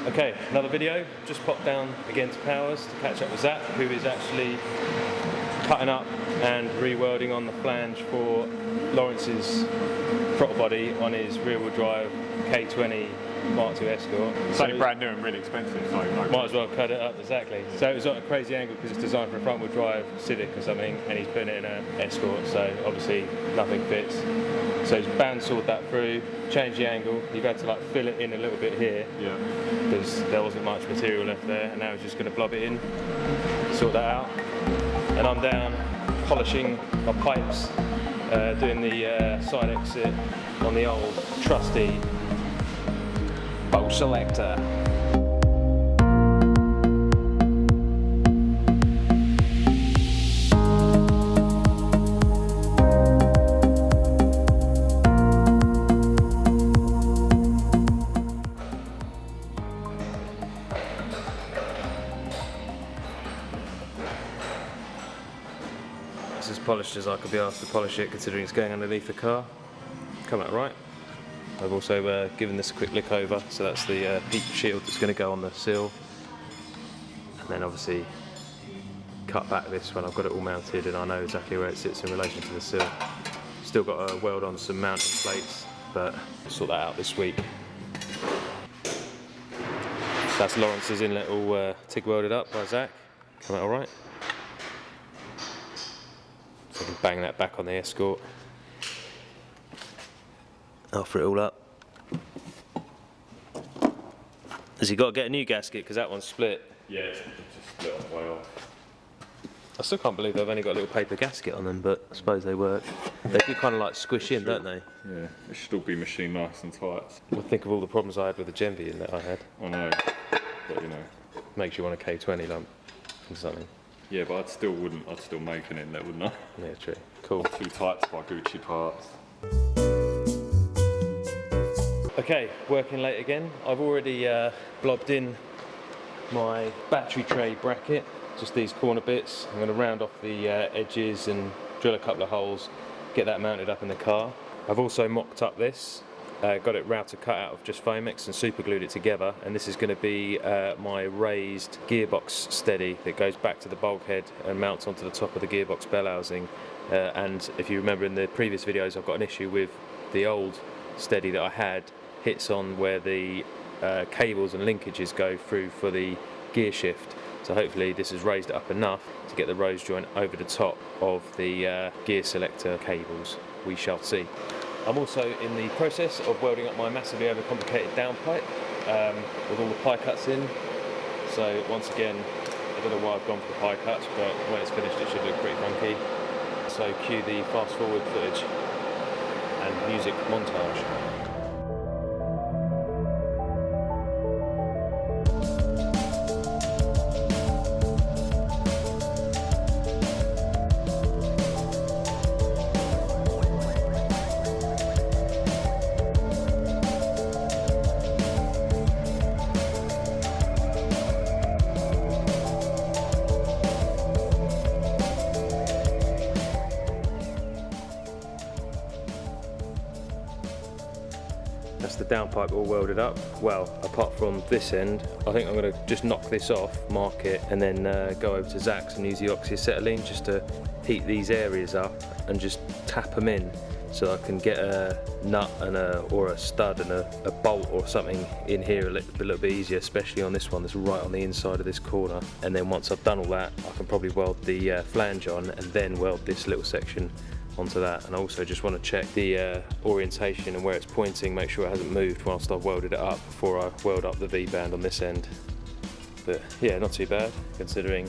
Okay, another video. Just popped down again to Powers to catch up with Zach, who is actually cutting up and re-welding on the flange for Lawrence's throttle body on his rear-wheel drive K20 Mark II Escort. It's only brand new and really expensive, so might as well cut it up, exactly. So it was on a crazy angle because it's designed for a front-wheel drive Civic or something, and he's putting it in an Escort, so obviously nothing fits. So he's bandsawed that through, changed the angle. You've had to like fill it in a little bit here, because there wasn't much material left there, and now he's just going to blob it in, sort that out. And I'm down polishing my pipes, doing the side exit on the old trusty bolt selector. It's as polished as I could be asked to polish it, considering it's going underneath the car. Come out right. I've also given this a quick lick over, so that's the heat shield that's going to go on the sill, and then obviously cut back this when I've got it all mounted and I know exactly where it sits in relation to the sill. Still got to weld on some mounting plates, but I'll sort that out this week. That's Lawrence's inlet all TIG welded up by Zach. Come out alright. So I can bang that back on the Escort. Offer it all up. Has he got to get a new gasket because that one's split? Yeah, it's just split on the way off. I still can't believe they've only got a little paper gasket on them, but I suppose they work. They do kind of like squish in, don't they? Yeah, it should all be machined nice and tight. Well, think of all the problems I had with the Genvi in that I had. I know, but you know. Makes you want a K20 lump or something. Yeah, but I'd still make an inlet, wouldn't I? Yeah, true. Cool. Too tight to buy Gucci parts. Okay, working late again. I've already blobbed in my battery tray bracket, just these corner bits. I'm going to round off the edges and drill a couple of holes, get that mounted up in the car. I've also mocked up this, got it router cut out of just Foamex and super glued it together, and this is going to be my raised gearbox steady that goes back to the bulkhead and mounts onto the top of the gearbox bell housing. And if you remember in the previous videos, I've got an issue with the old steady that I had hits on where the cables and linkages go through for the gear shift. So hopefully this has raised it up enough to get the rose joint over the top of the gear selector cables. We shall see. I'm also in the process of welding up my massively overcomplicated downpipe with all the pie cuts in. So once again, I don't know why I've gone for the pie cuts, but when it's finished it should look pretty funky. So cue the fast forward footage and music montage. That's the downpipe all welded up. Well, apart from this end, I think I'm going to just knock this off, mark it, and then go over to Zach's and use the oxyacetylene just to heat these areas up and just tap them in so I can get a nut and or a stud and a bolt or something in here a little bit easier, especially on this one that's right on the inside of this corner. And then once I've done all that, I can probably weld the flange on and then weld this little section onto that. And I also just want to check the orientation and where it's pointing, make sure it hasn't moved whilst I've welded it up before I weld up the V-band on this end. But yeah, not too bad considering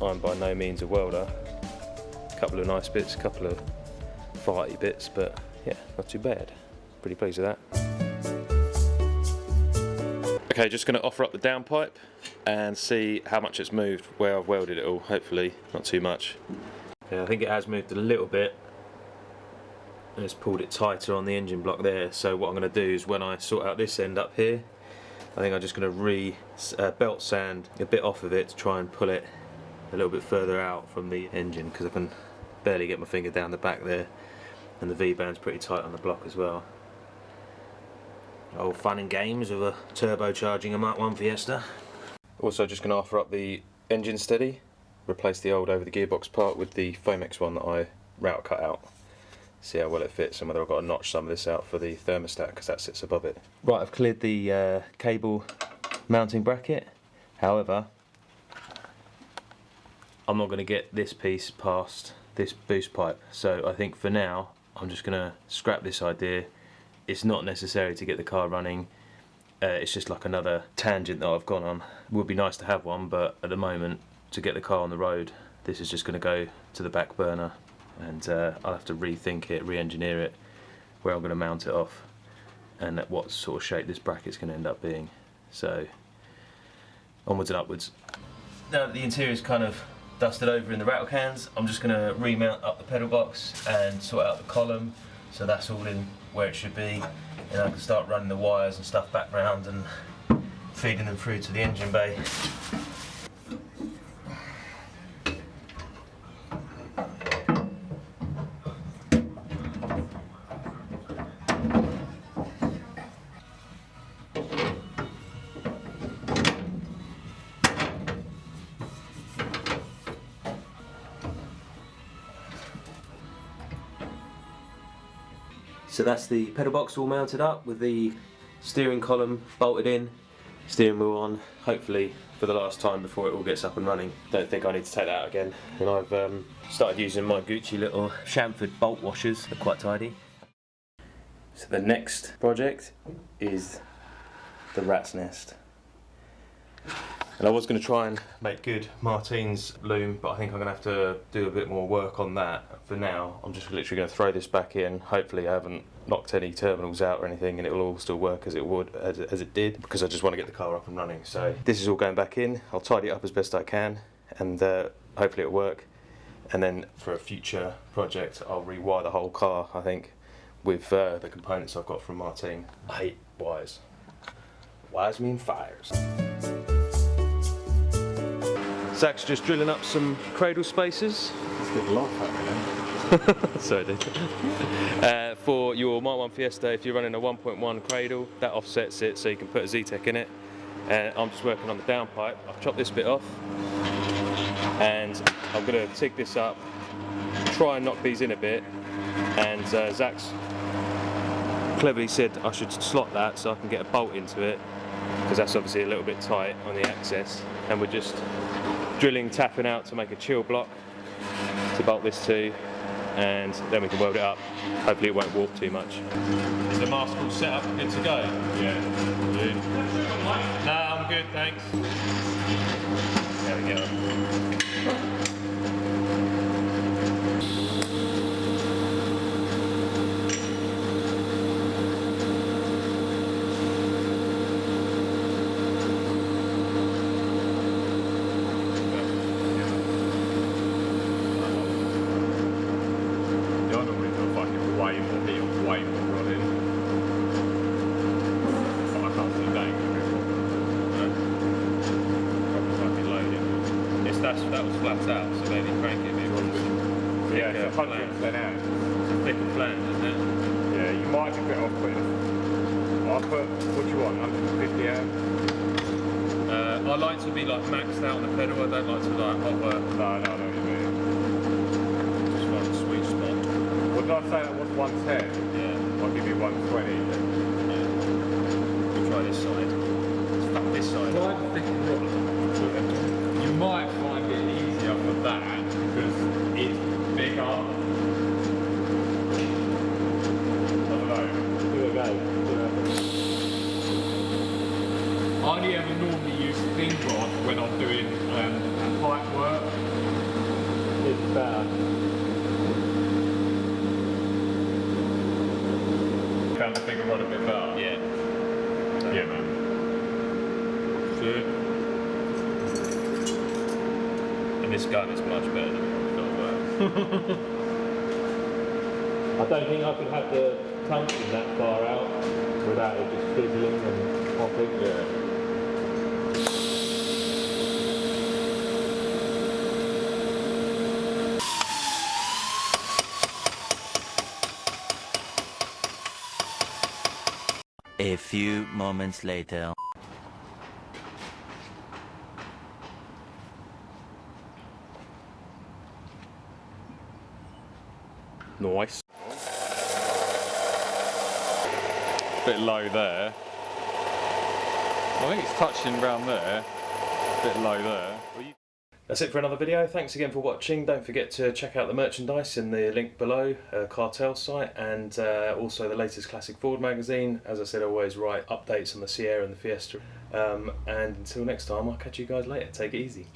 I'm by no means a welder. A couple of nice bits, a couple of farty bits, but yeah, not too bad. Pretty pleased with that. Okay, just going to offer up the downpipe and see how much it's moved where I've welded it all. Hopefully not too much. Yeah, I think it has moved a little bit. It's pulled it tighter on the engine block there. So what I'm going to do is when I sort out this end up here, I think I'm just going to belt sand a bit off of it to try and pull it a little bit further out from the engine, because I can barely get my finger down the back there, and the V-band's pretty tight on the block as well. Old fun and games of a turbocharging a Mk1 Fiesta. Also just going to offer up the engine steady, replace the old over the gearbox part with the Fomex one that I route cut out. See how well it fits and whether I've got to notch some of this out for the thermostat because that sits above it. Right, I've cleared the cable mounting bracket. However, I'm not going to get this piece past this boost pipe, so I think for now I'm just going to scrap this idea. It's not necessary to get the car running. It's just like another tangent that I've gone on. It would be nice to have one, but at the moment, to get the car on the road, this is just going to go to the back burner, and I'll have to rethink it, re-engineer it, where I'm going to mount it off, and at what sort of shape this bracket's going to end up being. So, onwards and upwards. Now that the interior's kind of dusted over in the rattle cans, I'm just going to remount up the pedal box and sort out the column, so that's all in where it should be, and I can start running the wires and stuff back round and feeding them through to the engine bay. So that's the pedal box all mounted up with the steering column bolted in, steering wheel on, hopefully for the last time before it all gets up and running. Don't think I need to take that out again. And I've started using my Gucci little chamfered bolt washers, they're quite tidy. So the next project is the rat's nest. And I was going to try and make good Martin's loom, but I think I'm going to have to do a bit more work on that. For now, I'm just literally going to throw this back in. Hopefully I haven't knocked any terminals out or anything, and it will all still work as it would, as it did, because I just want to get the car up and running. So this is all going back in. I'll tidy it up as best I can, and hopefully it'll work. And then for a future project, I'll rewire the whole car, I think, with the components I've got from Martin. I hate wires. Wires mean fires. Zach's just drilling up some cradle spacers. Good laugh at me then. Sorry, dude. For your Mk1 Fiesta, if you're running a 1.1 cradle, that offsets it so you can put a Z-Tech in it. I'm just working on the downpipe. I've chopped this bit off, and I'm going to TIG this up, try and knock these in a bit, and Zach's cleverly said I should slot that so I can get a bolt into it, because that's obviously a little bit tight on the access, and we're just drilling, tapping out to make a chill block to bolt this to, and then we can weld it up. Hopefully it won't warp too much. Is the mask all set up, good to go? Yeah. Good. No, I'm good, thanks. There we go. That was flat out, so maybe crank it a bit. Yeah, it's 100% out. It's a thicker flange, isn't it? Yeah, you might be better off putting. I'll put, what do you want, 150 out? I like to be like maxed out on the pedal. I don't like to like hover. No, I know what you mean. Just like a sweet spot. What did I say that was 110? Yeah. I'll give you 120. Yeah. We'll try this side. Let's fuck this side. Try the thick rod. You might find it easier for that because it's bigger. I don't know. Give it a go. I only ever normally use thin rod when I'm doing pipe work. It's bad. Found the bigger rod a bit better. Yeah. Yeah, man. Good. And this gun is much better than what we've got. I don't think I could have the tungsten that far out without it just fizzling and popping. Yeah. A few moments later. Nice. Bit low there. I think it's touching around there. Bit low there. That's it for another video. Thanks again for watching. Don't forget to check out the merchandise in the link below, Cartel site, and also the latest Classic Ford magazine. As I said, I always write updates on the Sierra and the Fiesta. And until next time, I'll catch you guys later. Take it easy.